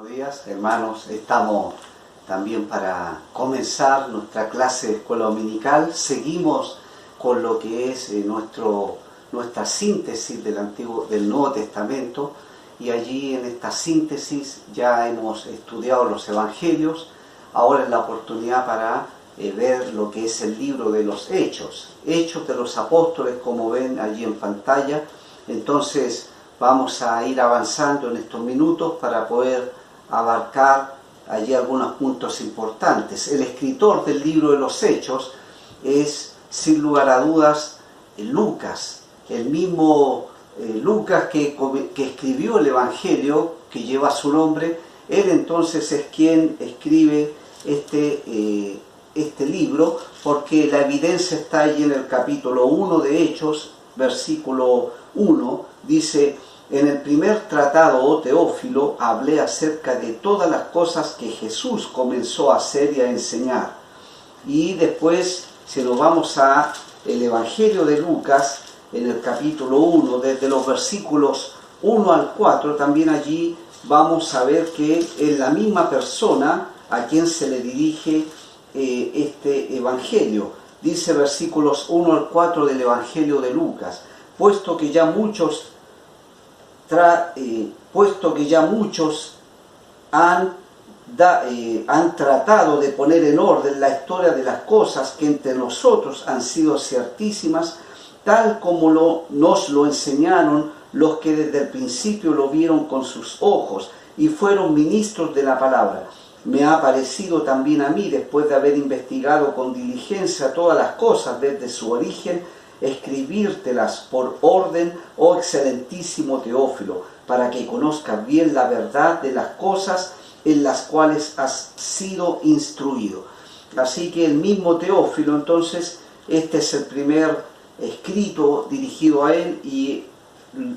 Buenos días, hermanos. Estamos también para comenzar nuestra clase de escuela dominical. Seguimos con lo que es nuestra síntesis del Nuevo Testamento, y allí en esta síntesis ya hemos estudiado los Evangelios. Ahora es la oportunidad para ver lo que es el libro de los Hechos de los Apóstoles, como ven allí en pantalla. Entonces vamos a ir avanzando en estos minutos para poder abarcar allí algunos puntos importantes. El escritor del libro de los Hechos es, sin lugar a dudas, Lucas, el mismo Lucas que escribió el Evangelio que lleva su nombre. Él entonces es quien escribe este libro, porque la evidencia está allí en el capítulo 1 de Hechos, versículo 1, dice: en el primer tratado, oh Teófilo, hablé acerca de todas las cosas que Jesús comenzó a hacer y a enseñar. Y después, si nos vamos a el Evangelio de Lucas, en el capítulo 1, desde los versículos 1 al 4, también allí vamos a ver que es la misma persona a quien se le dirige este Evangelio. Dice versículos 1 al 4 del Evangelio de Lucas: puesto que ya muchos han tratado de poner en orden la historia de las cosas que entre nosotros han sido ciertísimas, tal como nos lo enseñaron los que desde el principio lo vieron con sus ojos y fueron ministros de la palabra. Me ha parecido también a mí, después de haber investigado con diligencia todas las cosas desde su origen, escribírtelas por orden, oh excelentísimo Teófilo, para que conozcas bien la verdad de las cosas en las cuales has sido instruido. Así que el mismo Teófilo, entonces, este es el primer escrito dirigido a él, y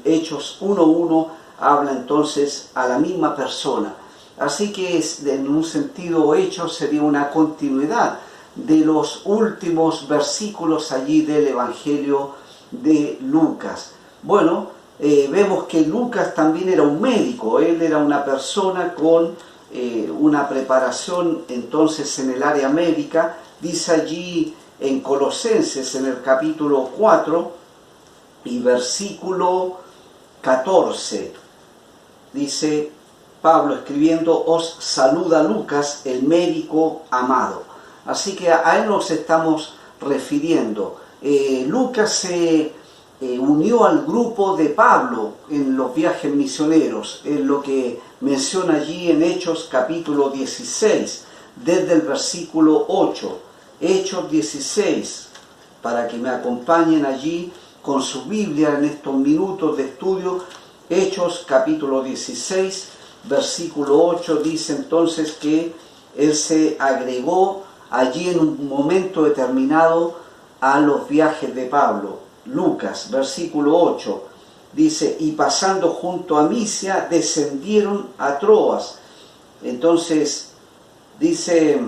Hechos 1.1 habla entonces a la misma persona. Así que en un sentido Hechos sería una continuidad de los últimos versículos allí del Evangelio de Lucas. Bueno, vemos que Lucas también era un médico. Él era una persona con una preparación entonces en el área médica. Dice allí en Colosenses, en el capítulo 4 y versículo 14, dice Pablo escribiendo: os saluda Lucas, el médico amado. Así que a él nos estamos refiriendo. Lucas se unió al grupo de Pablo en los viajes misioneros, en lo que menciona allí en Hechos capítulo 16, desde el versículo 8. Hechos 16, para que me acompañen allí con su Biblia en estos minutos de estudio. Hechos capítulo 16, versículo 8, dice entonces que él se agregó allí en un momento determinado a los viajes de Pablo. Lucas, versículo 8, dice: y pasando junto a Misia, descendieron a Troas. Entonces, dice,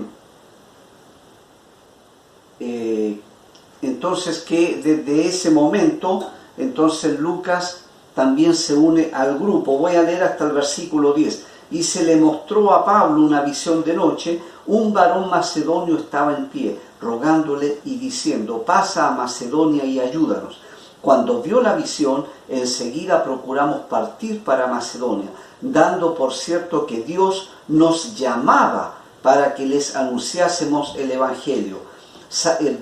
entonces que desde ese momento, entonces Lucas también se une al grupo. Voy a leer hasta el versículo 10. Y se le mostró a Pablo una visión de noche. Un varón macedonio estaba en pie, rogándole y diciendo: pasa a Macedonia y ayúdanos. Cuando vio la visión, enseguida procuramos partir para Macedonia, dando por cierto que Dios nos llamaba para que les anunciásemos el Evangelio.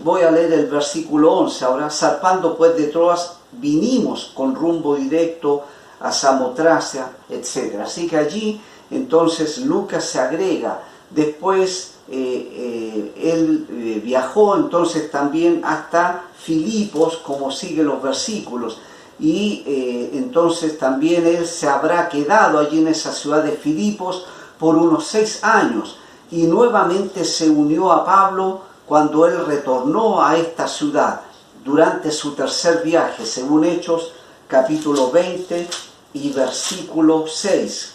Voy a leer el versículo 11 ahora. Zarpando pues de Troas, vinimos con rumbo directo a Samotracia, etc. Así que allí entonces Lucas se agrega. Después él viajó entonces también hasta Filipos, como siguen los versículos, y entonces también él se habrá quedado allí en esa ciudad de Filipos por unos 6 años, y nuevamente se unió a Pablo cuando él retornó a esta ciudad durante su tercer viaje, según Hechos capítulo 20 y versículo 6.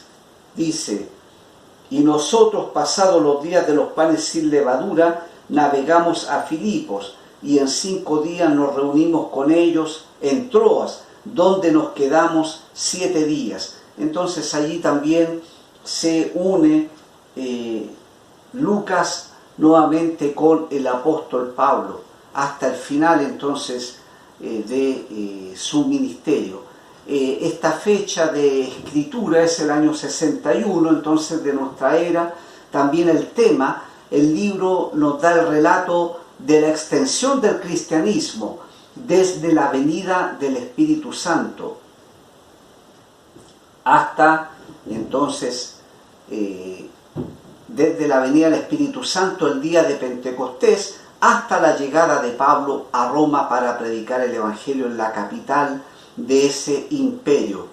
Dice: y nosotros, pasados los días de los panes sin levadura, navegamos a Filipos, y en 5 días nos reunimos con ellos en Troas, donde nos quedamos 7 días. Entonces allí también se une Lucas nuevamente con el apóstol Pablo hasta el final entonces de su ministerio. Esta fecha de escritura es el año 61 entonces de nuestra era. También el tema, el libro nos da el relato de la extensión del cristianismo desde la venida del Espíritu Santo hasta entonces desde la venida del Espíritu Santo el día de Pentecostés hasta la llegada de Pablo a Roma para predicar el Evangelio en la capital de ese imperio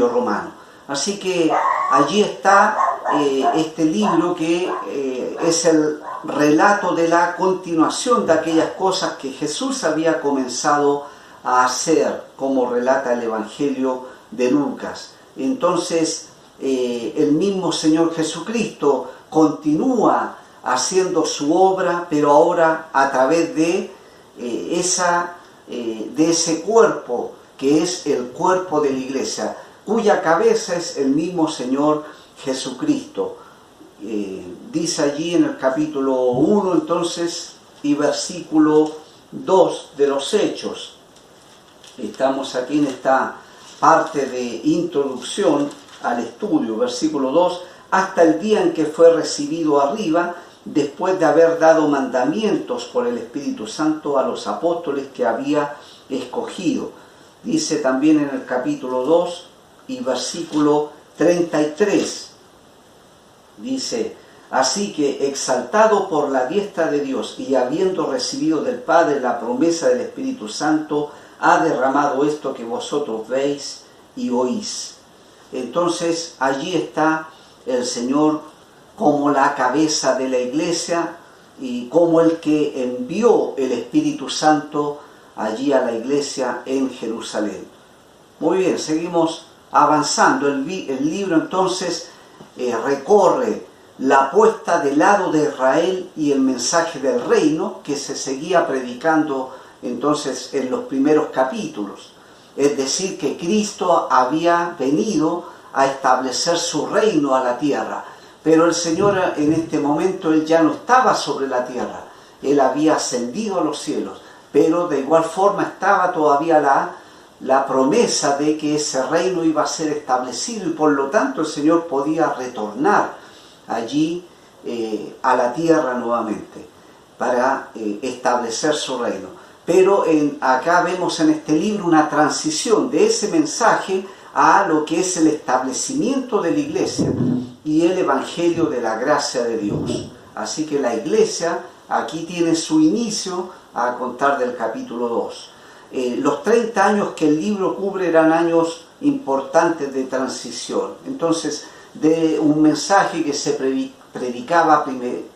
romano. Así que allí está este libro que es el relato de la continuación de aquellas cosas que Jesús había comenzado a hacer, como relata el Evangelio de Lucas. Entonces, el mismo Señor Jesucristo continúa haciendo su obra, pero ahora a través de ese cuerpo, que es el cuerpo de la iglesia, cuya cabeza es el mismo Señor Jesucristo. Dice allí en el capítulo 1 entonces y versículo 2 de los Hechos. Estamos aquí en esta parte de introducción al estudio, versículo 2, hasta el día en que fue recibido arriba, después de haber dado mandamientos por el Espíritu Santo a los apóstoles que había escogido. Dice también en el capítulo 2 y versículo 33, dice: así que, exaltado por la diestra de Dios y habiendo recibido del Padre la promesa del Espíritu Santo, ha derramado esto que vosotros veis y oís. Entonces allí está el Señor como la cabeza de la iglesia y como el que envió el Espíritu Santo allí a la iglesia en Jerusalén. Muy bien, seguimos avanzando. El libro entonces recorre la puesta del lado de Israel y el mensaje del reino que se seguía predicando entonces en los primeros capítulos. Es decir, que Cristo había venido a establecer su reino a la tierra. Pero el Señor en este momento, Él ya no estaba sobre la tierra. Él había ascendido a los cielos. Pero de igual forma estaba todavía la promesa de que ese reino iba a ser establecido y por lo tanto el Señor podía retornar allí a la tierra nuevamente para establecer su reino. Pero acá vemos en este libro una transición de ese mensaje a lo que es el establecimiento de la iglesia y el evangelio de la gracia de Dios. Así que la iglesia aquí tiene su inicio a contar del capítulo 2. Los 30 años que el libro cubre eran años importantes de transición. Entonces, de un mensaje que se predicaba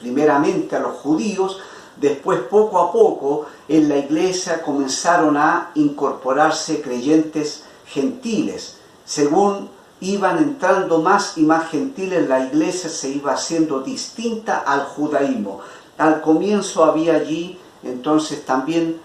primeramente a los judíos, después poco a poco en la iglesia comenzaron a incorporarse creyentes gentiles. Según iban entrando más y más gentiles, la iglesia se iba haciendo distinta al judaísmo. Al comienzo había allí entonces también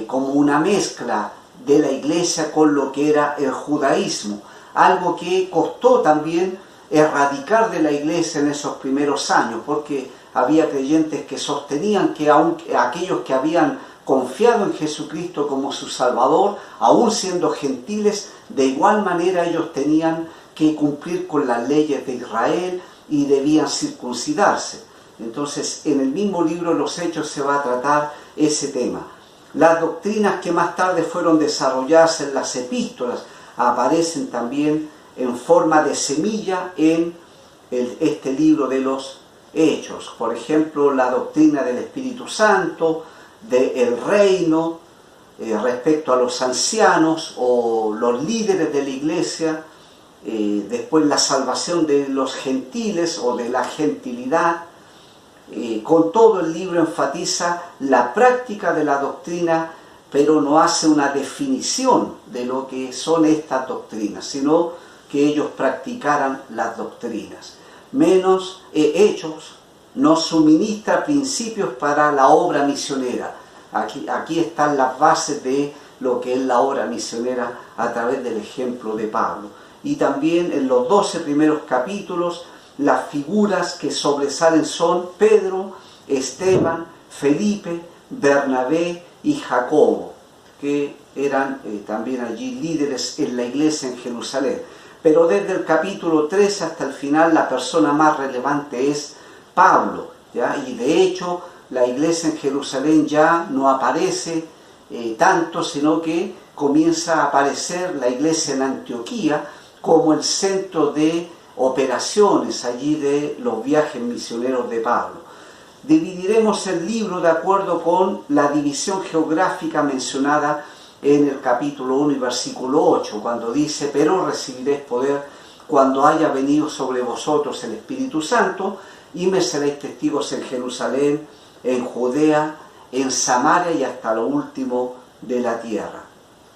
como una mezcla de la iglesia con lo que era el judaísmo, algo que costó también erradicar de la iglesia en esos primeros años, porque había creyentes que sostenían que aunque aquellos que habían confiado en Jesucristo como su Salvador, aún siendo gentiles, de igual manera ellos tenían que cumplir con las leyes de Israel y debían circuncidarse. Entonces, en el mismo libro de los Hechos se va a tratar ese tema. Las doctrinas que más tarde fueron desarrolladas en las epístolas aparecen también en forma de semilla en este libro de los Hechos. Por ejemplo, la doctrina del Espíritu Santo, del reino, respecto a los ancianos o los líderes de la iglesia, después la salvación de los gentiles o de la gentilidad. Con todo el libro enfatiza la práctica de la doctrina, pero no hace una definición de lo que son estas doctrinas, sino que ellos practicaran las doctrinas. Menos Hechos nos suministra principios para la obra misionera. Aquí están las bases de lo que es la obra misionera a través del ejemplo de Pablo. y también en los 12 primeros capítulos las figuras que sobresalen son Pedro, Esteban, Felipe, Bernabé y Jacobo, que eran también allí líderes en la iglesia en Jerusalén. Pero desde el capítulo 13 hasta el final la persona más relevante es Pablo, ¿ya? Y de hecho la iglesia en Jerusalén ya no aparece tanto, sino que comienza a aparecer la iglesia en Antioquía como el centro de operaciones allí de los viajes misioneros de Pablo. Dividiremos el libro de acuerdo con la división geográfica mencionada en el capítulo 1 y versículo 8, cuando dice: pero recibiréis poder cuando haya venido sobre vosotros el Espíritu Santo, y me seréis testigos en Jerusalén, en Judea, en Samaria y hasta lo último de la tierra.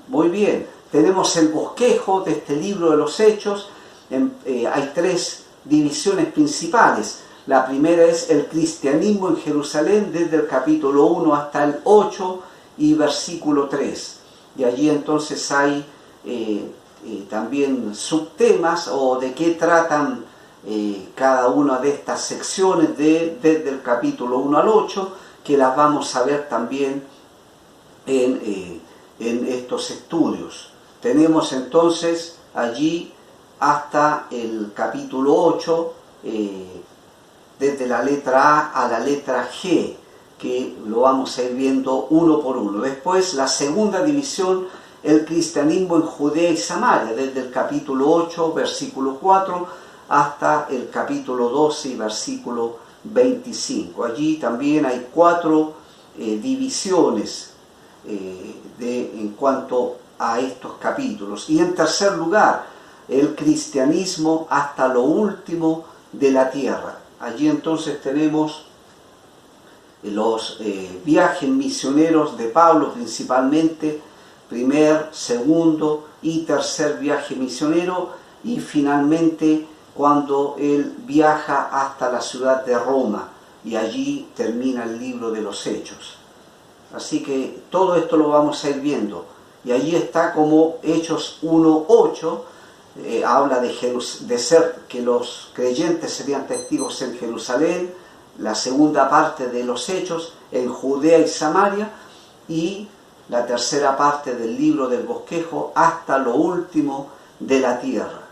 Muy bien, tenemos el bosquejo de este libro de los Hechos. Hay tres divisiones principales. La primera es el cristianismo en Jerusalén, desde el capítulo 1 hasta el 8 y versículo 3. Y allí entonces hay también subtemas o de qué tratan cada una de estas secciones desde el capítulo 1 al 8, que las vamos a ver también en estos estudios. Tenemos entonces allí hasta el capítulo 8, desde la letra A a la letra G, que lo vamos a ir viendo uno por uno. Después la segunda división, el cristianismo en Judea y Samaria, desde el capítulo 8, versículo 4, hasta el capítulo 12 y versículo 25. Allí también hay cuatro divisiones en cuanto a estos capítulos. Y en tercer lugar, el cristianismo hasta lo último de la tierra. Allí entonces tenemos los viajes misioneros de Pablo, principalmente primer, segundo y tercer viaje misionero, y finalmente cuando él viaja hasta la ciudad de Roma, y allí termina el libro de los Hechos. Así que todo esto lo vamos a ir viendo, y allí está como Hechos 1:8, habla de ser que los creyentes serían testigos en Jerusalén, la segunda parte de los Hechos en Judea y Samaria, y la tercera parte del libro del bosquejo hasta lo último de la tierra.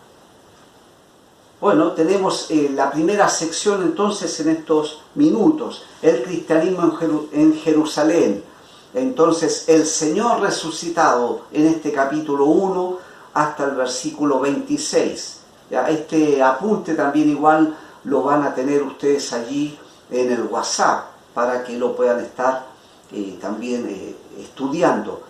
Bueno, tenemos la primera sección entonces en estos minutos, el cristianismo en Jerusalén. Entonces el Señor resucitado en este capítulo 1 hasta el versículo 26. ¿Ya? Este apunte también igual lo van a tener ustedes allí en el WhatsApp para que lo puedan estar también estudiando.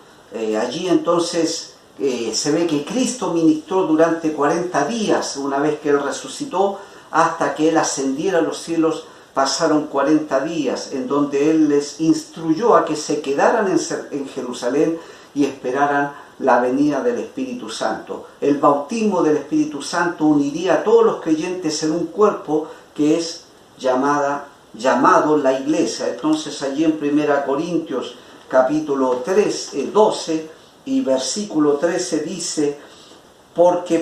Allí entonces se ve que Cristo ministró durante 40 días una vez que Él resucitó, hasta que Él ascendiera a los cielos. Pasaron 40 días en donde Él les instruyó a que se quedaran en Jerusalén y esperaran la venida del Espíritu Santo. El bautismo del Espíritu Santo uniría a todos los creyentes en un cuerpo que es llamado la Iglesia. Entonces allí en 1 Corintios capítulo 12 y versículo 13 dice: porque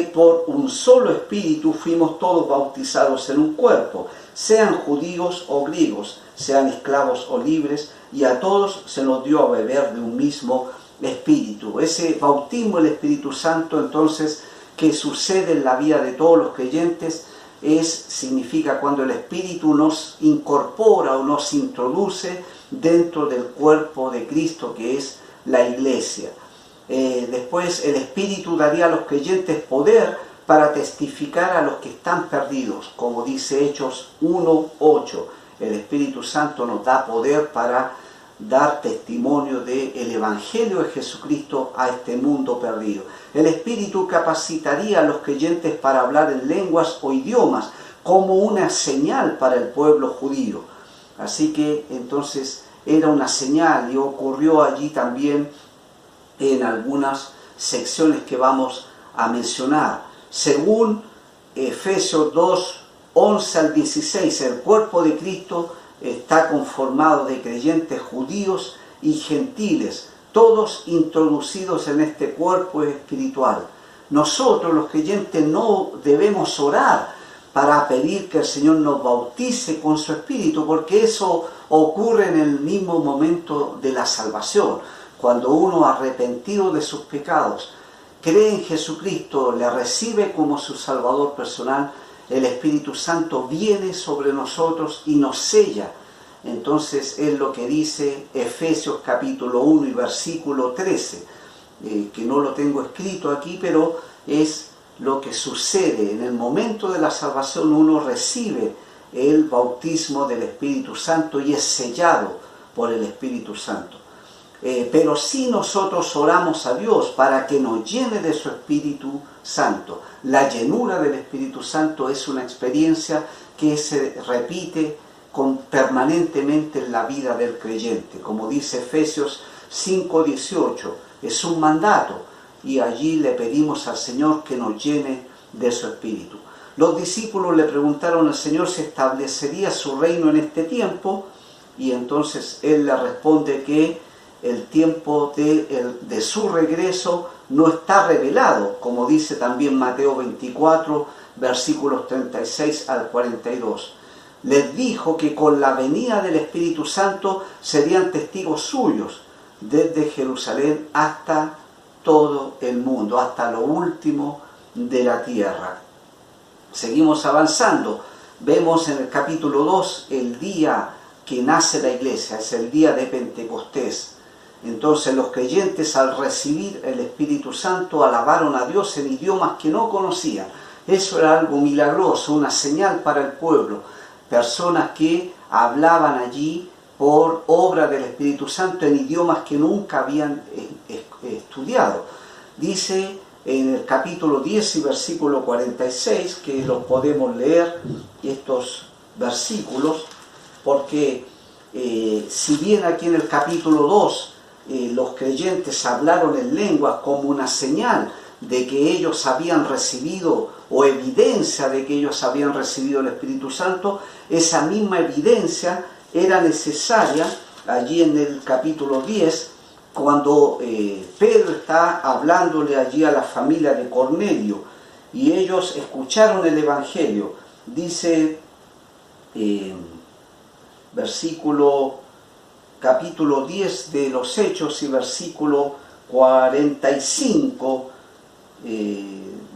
por un solo Espíritu fuimos todos bautizados en un cuerpo, sean judíos o griegos, sean esclavos o libres, y a todos se nos dio a beber de un mismo Espíritu. Ese bautismo del Espíritu Santo entonces que sucede en la vida de todos los creyentes significa cuando el Espíritu nos incorpora o nos introduce dentro del cuerpo de Cristo, que es la Iglesia. Después el Espíritu daría a los creyentes poder para testificar a los que están perdidos, como dice Hechos 1:8. El Espíritu Santo nos da poder para dar testimonio del Evangelio de Jesucristo a este mundo perdido. El Espíritu capacitaría a los creyentes para hablar en lenguas o idiomas como una señal para el pueblo judío. Así que entonces era una señal, y ocurrió allí también en algunas secciones que vamos a mencionar. Según Efesios 2:11 al 16, el cuerpo de Cristo está conformado de creyentes judíos y gentiles, todos introducidos en este cuerpo espiritual. nosotros los creyentes no debemos orar para pedir que el Señor nos bautice con su Espíritu, porque eso ocurre en el mismo momento de la salvación. Cuando uno, arrepentido de sus pecados, cree en Jesucristo, le recibe como su Salvador personal, el Espíritu Santo viene sobre nosotros y nos sella. Entonces es lo que dice Efesios capítulo 1 y versículo 13, que no lo tengo escrito aquí, pero es lo que sucede. En el momento de la salvación uno recibe el bautismo del Espíritu Santo y es sellado por el Espíritu Santo. Pero si nosotros oramos a Dios para que nos llene de su Espíritu Santo, la llenura del Espíritu Santo es una experiencia que se repite permanentemente en la vida del creyente. Como dice Efesios 5:18, es un mandato y allí le pedimos al Señor que nos llene de su Espíritu. Los discípulos le preguntaron al Señor si establecería su reino en este tiempo, y entonces Él le responde que el tiempo de su regreso no está revelado, como dice también Mateo 24, versículos 36 al 42. Les dijo que con la venida del Espíritu Santo serían testigos suyos desde Jerusalén hasta todo el mundo, hasta lo último de la tierra. Seguimos avanzando. Vemos en el capítulo 2 el día que nace la iglesia, es el día de Pentecostés. Entonces los creyentes, al recibir el Espíritu Santo, alabaron a Dios en idiomas que no conocían. Eso era algo milagroso, una señal para el pueblo. Personas que hablaban allí por obra del Espíritu Santo en idiomas que nunca habían estudiado. Dice en el capítulo 10 y versículo 46, que los podemos leer estos versículos, porque si bien aquí en el capítulo 2 los creyentes hablaron en lenguas como una señal de que ellos habían recibido, o evidencia de que ellos habían recibido el Espíritu Santo, esa misma evidencia era necesaria allí en el capítulo 10, cuando Pedro está hablándole allí a la familia de Cornelio, y ellos escucharon el Evangelio. Dice capítulo 10 de los Hechos y versículo 45,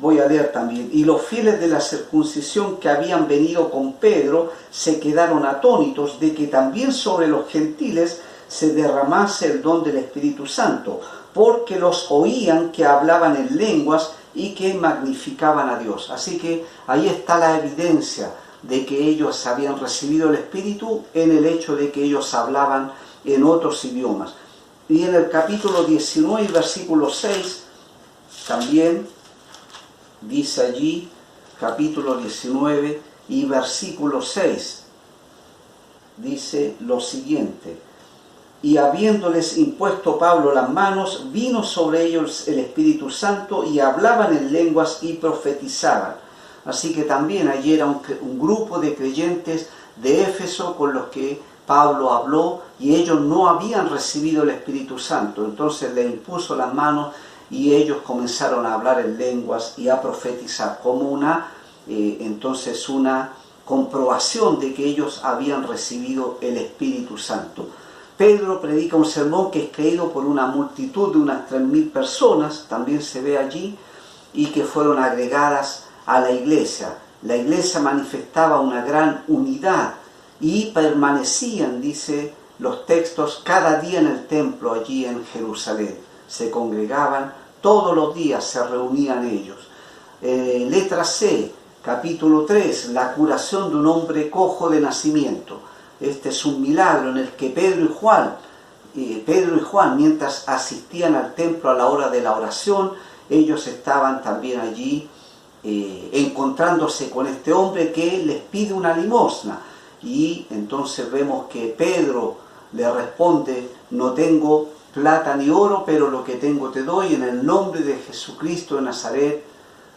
voy a leer también. Y los fieles de la circuncisión que habían venido con Pedro se quedaron atónitos de que también sobre los gentiles se derramase el don del Espíritu Santo, porque los oían que hablaban en lenguas y que magnificaban a Dios. Así que ahí está la evidencia de que ellos habían recibido el Espíritu en el hecho de que ellos hablaban en otros idiomas. Y en el capítulo 19, versículo 6, también dice allí, capítulo 19 y versículo 6, dice lo siguiente: y habiéndoles impuesto Pablo las manos, vino sobre ellos el Espíritu Santo y hablaban en lenguas y profetizaban. Así que también allí era un grupo de creyentes de Éfeso con los que Pablo habló, y ellos no habían recibido el Espíritu Santo. Entonces le impuso las manos y ellos comenzaron a hablar en lenguas y a profetizar, como entonces una comprobación de que ellos habían recibido el Espíritu Santo. Pedro predica un sermón que es creído por una multitud de unas 3.000 personas, también se ve allí, y que fueron agregadas a la iglesia. La iglesia manifestaba una gran unidad y permanecían, dice los textos, cada día en el templo allí en Jerusalén. Se congregaban todos los días, se reunían ellos. Letra C, capítulo 3, la curación de un hombre cojo de nacimiento. Este es un milagro en el que Pedro y Juan, mientras asistían al templo a la hora de la oración, ellos estaban también allí encontrándose con este hombre que les pide una limosna. Y entonces vemos que Pedro le responde: no tengo plata ni oro, pero lo que tengo te doy, en el nombre de Jesucristo de Nazaret,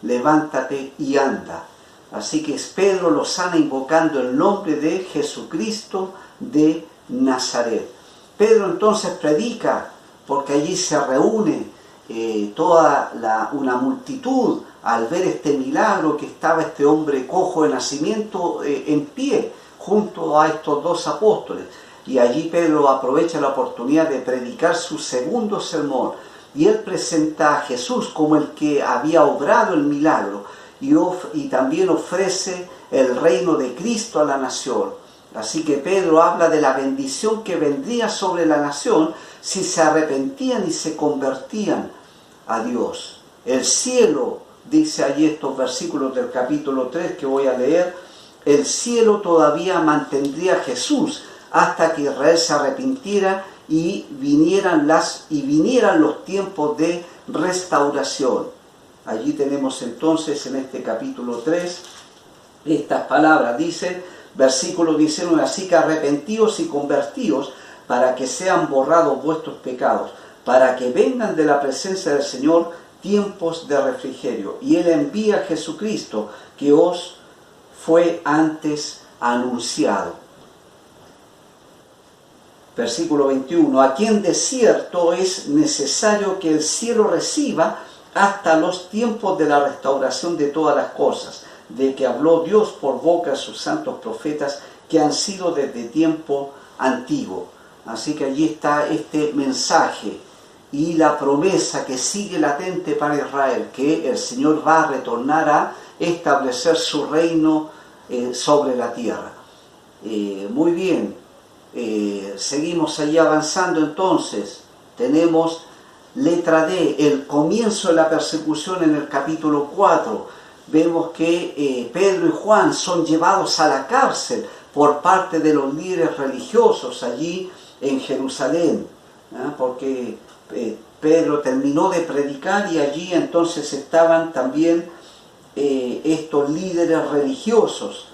levántate y anda. Así que Pedro lo sana invocando el nombre de Jesucristo de Nazaret. Pedro entonces predica, porque allí se reúne una multitud, al ver este milagro, que estaba este hombre cojo de nacimiento en pie junto a estos dos apóstoles. Y allí Pedro aprovecha la oportunidad de predicar su segundo sermón, y él presenta a Jesús como el que había obrado el milagro, y también ofrece el reino de Cristo a la nación. Así que Pedro habla de la bendición que vendría sobre la nación si se arrepentían y se convertían a Dios. El cielo, dice allí estos versículos del capítulo 3 que voy a leer, el cielo todavía mantendría a Jesús hasta que Israel se arrepintiera y vinieran los tiempos de restauración. Allí tenemos entonces en este capítulo 3 estas palabras. Dice, versículo 19, así que arrepentíos y convertíos para que sean borrados vuestros pecados, para que vengan de la presencia del Señor tiempos de refrigerio. Y Él envía a Jesucristo, que os fue antes anunciado. Versículo 21, a quien de cierto es necesario que el cielo reciba hasta los tiempos de la restauración de todas las cosas, de que habló Dios por boca de sus santos profetas, que han sido desde tiempo antiguo. Así que allí está este mensaje y la promesa que sigue latente para Israel, que el Señor va a retornar a establecer su reino sobre la tierra. Muy bien, seguimos allí avanzando entonces. Tenemos letra D, el comienzo de la persecución en el capítulo 4. Vemos que Pedro y Juan son llevados a la cárcel por parte de los líderes religiosos allí en Jerusalén, porque Pedro terminó de predicar y allí entonces estaban también estos líderes religiosos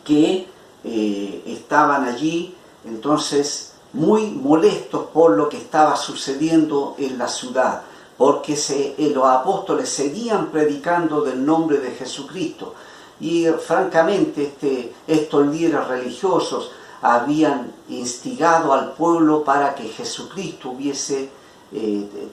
que estaban allí entonces muy molestos por lo que estaba sucediendo en la ciudad, porque los apóstoles seguían predicando del nombre de Jesucristo. Y francamente estos líderes religiosos habían instigado al pueblo para que Jesucristo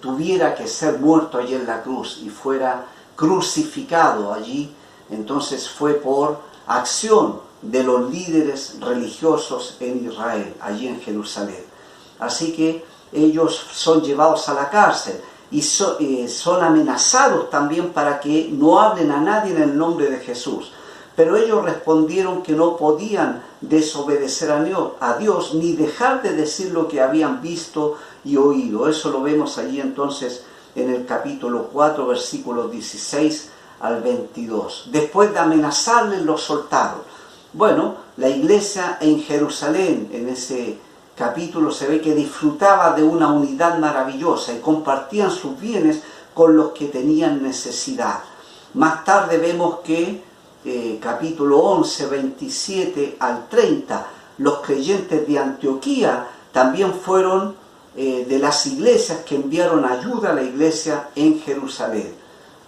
tuviera que ser muerto allí en la cruz y fuera crucificado allí. Entonces fue por acción de los líderes religiosos en Israel, allí en Jerusalén. Así que ellos son llevados a la cárcel y son amenazados también para que no hablen a nadie en el nombre de Jesús. Pero ellos respondieron que no podían desobedecer a Dios ni dejar de decir lo que habían visto y oído. Eso lo vemos allí entonces en el capítulo 4, versículos 16 al 22. Después de amenazarles, los soltaron. Bueno, la iglesia en Jerusalén, en ese capítulo se ve que disfrutaba de una unidad maravillosa y compartían sus bienes con los que tenían necesidad. Más tarde vemos que capítulo 11, 27 al 30, los creyentes de Antioquía también fueron de las iglesias que enviaron ayuda a la iglesia en Jerusalén.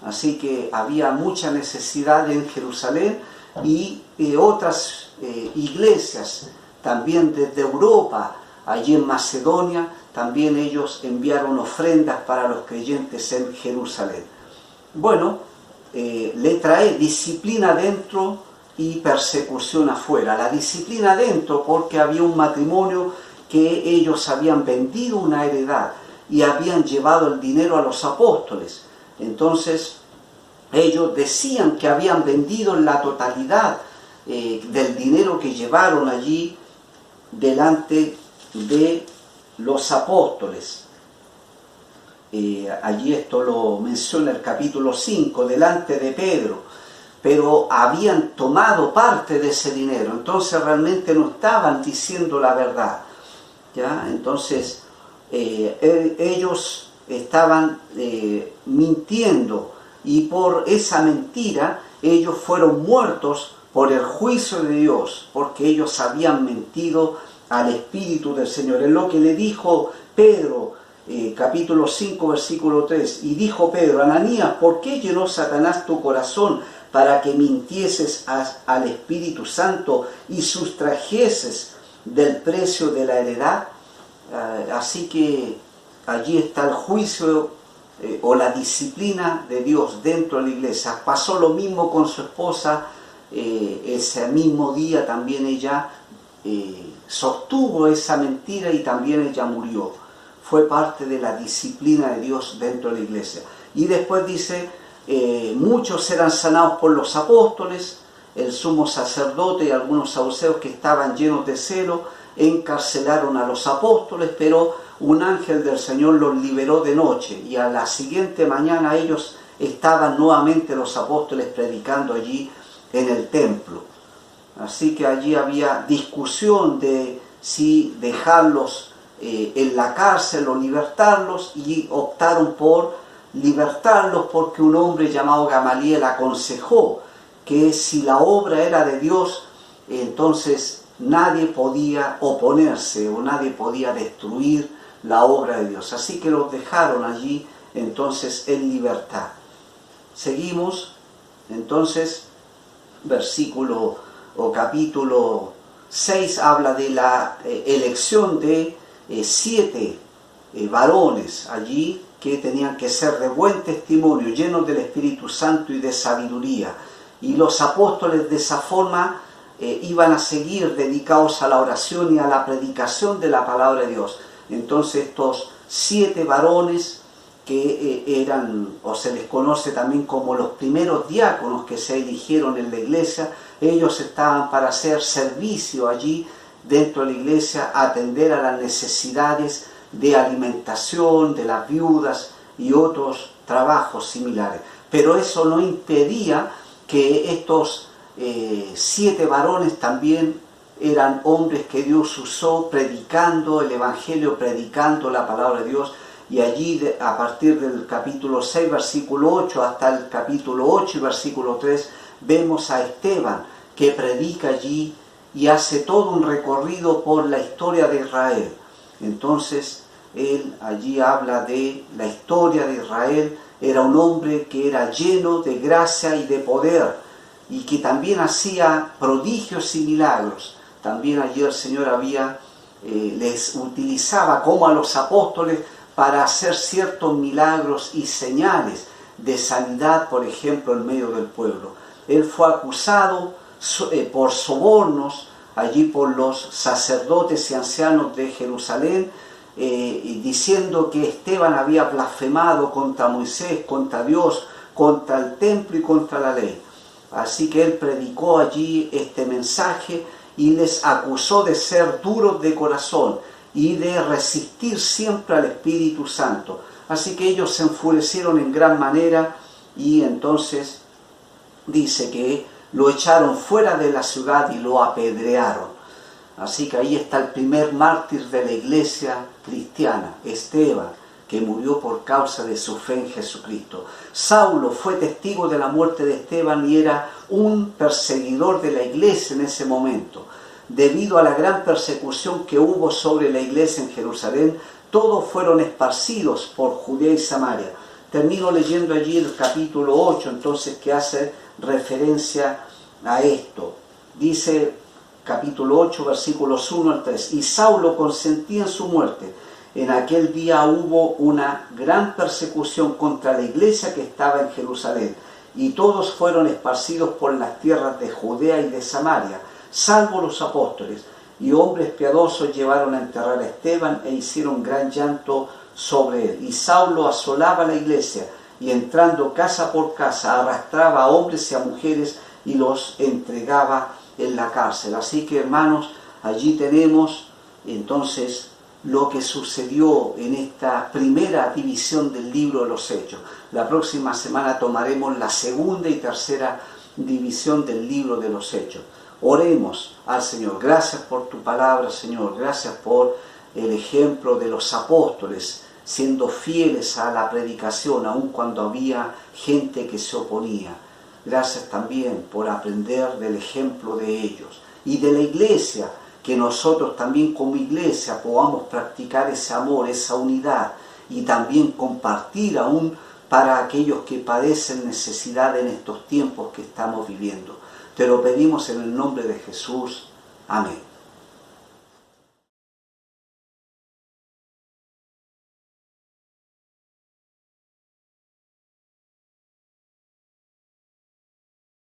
Así que había mucha necesidad en Jerusalén y otras iglesias también desde Europa, allí en Macedonia, también ellos enviaron ofrendas para los creyentes en Jerusalén. Bueno, letra E, disciplina dentro y persecución afuera. La disciplina dentro porque había un matrimonio que ellos habían vendido una heredad y habían llevado el dinero a los apóstoles. Entonces ellos decían que habían vendido la totalidad del dinero que llevaron allí delante de los apóstoles. Allí esto lo menciona el capítulo 5, delante de Pedro, pero habían tomado parte de ese dinero, entonces realmente no estaban diciendo la verdad, ¿ya? Entonces ellos estaban mintiendo, y por esa mentira ellos fueron muertos por el juicio de Dios, porque ellos habían mentido al Espíritu del Señor. Es lo que le dijo Pedro, capítulo 5, versículo 3. Y dijo Pedro, Ananías, ¿por qué llenó Satanás tu corazón para que mintieses al Espíritu Santo y sustrajeses del precio de la heredad? Así que allí está el juicio o la disciplina de Dios dentro de la iglesia. Pasó lo mismo con su esposa, ese mismo día también ella sostuvo esa mentira y también ella murió. Fue parte de la disciplina de Dios dentro de la iglesia. Y después dice, muchos eran sanados por los apóstoles, el sumo sacerdote y algunos saduceos que estaban llenos de celo encarcelaron a los apóstoles, pero un ángel del Señor los liberó de noche, y a la siguiente mañana ellos estaban nuevamente, los apóstoles, predicando allí en el templo. Así que allí había discusión de si dejarlos en la cárcel o libertarlos, y optaron por libertarlos porque un hombre llamado Gamaliel aconsejó que si la obra era de Dios, entonces nadie podía oponerse o nadie podía destruir la obra de Dios. Así que los dejaron allí entonces en libertad. Seguimos, entonces, versículo o capítulo 6 habla de la elección de 7 varones allí que tenían que ser de buen testimonio, llenos del Espíritu Santo y de sabiduría. Y los apóstoles de esa forma iban a seguir dedicados a la oración y a la predicación de la palabra de Dios. Entonces estos 7 varones que eran, o se les conoce también como los primeros diáconos que se eligieron en la iglesia, ellos estaban para hacer servicio allí dentro de la iglesia, atender a las necesidades de alimentación de las viudas y otros trabajos similares. Pero eso no impedía que estos 7 varones también eran hombres que Dios usó predicando el Evangelio, predicando la palabra de Dios. Y allí, a partir del capítulo 6, versículo 8, hasta el capítulo 8 y versículo 3, vemos a Esteban que predica allí y hace todo un recorrido por la historia de Israel. Entonces, él allí habla de la historia de Israel. Era un hombre que era lleno de gracia y de poder, y que también hacía prodigios y milagros. También allí el Señor les utilizaba como a los apóstoles para hacer ciertos milagros y señales de sanidad, por ejemplo, en medio del pueblo. Él fue acusado por sobornos allí por los sacerdotes y ancianos de Jerusalén, diciendo que Esteban había blasfemado contra Moisés, contra Dios, contra el templo y contra la ley. Así que él predicó allí este mensaje y les acusó de ser duros de corazón y de resistir siempre al Espíritu Santo. Así que ellos se enfurecieron en gran manera, y entonces dice que lo echaron fuera de la ciudad y lo apedrearon. Así que ahí está el primer mártir de la iglesia cristiana, Esteban, que murió por causa de su fe en Jesucristo. Saulo fue testigo de la muerte de Esteban y era un perseguidor de la iglesia en ese momento. Debido a la gran persecución que hubo sobre la iglesia en Jerusalén, todos fueron esparcidos por Judea y Samaria. Termino leyendo allí el capítulo 8, entonces, que hace referencia a esto. Dice, capítulo 8, versículos 1 al 3, y Saulo consentía en su muerte. En aquel día hubo una gran persecución contra la iglesia que estaba en Jerusalén, y todos fueron esparcidos por las tierras de Judea y de Samaria, salvo los apóstoles, y hombres piadosos llevaron a enterrar a Esteban e hicieron gran llanto sobre él. Y Saulo asolaba la iglesia, y entrando casa por casa arrastraba a hombres y a mujeres y los entregaba en la cárcel. Así que, hermanos, allí tenemos entonces lo que sucedió en esta primera división del libro de los Hechos. La próxima semana tomaremos la segunda y tercera división del libro de los Hechos. Oremos al Señor. Gracias por tu palabra, Señor. Gracias por el ejemplo de los apóstoles, siendo fieles a la predicación, aun cuando había gente que se oponía. Gracias también por aprender del ejemplo de ellos y de la iglesia, que nosotros también como iglesia podamos practicar ese amor, esa unidad, y también compartir aún para aquellos que padecen necesidad en estos tiempos que estamos viviendo. Te lo pedimos en el nombre de Jesús. Amén.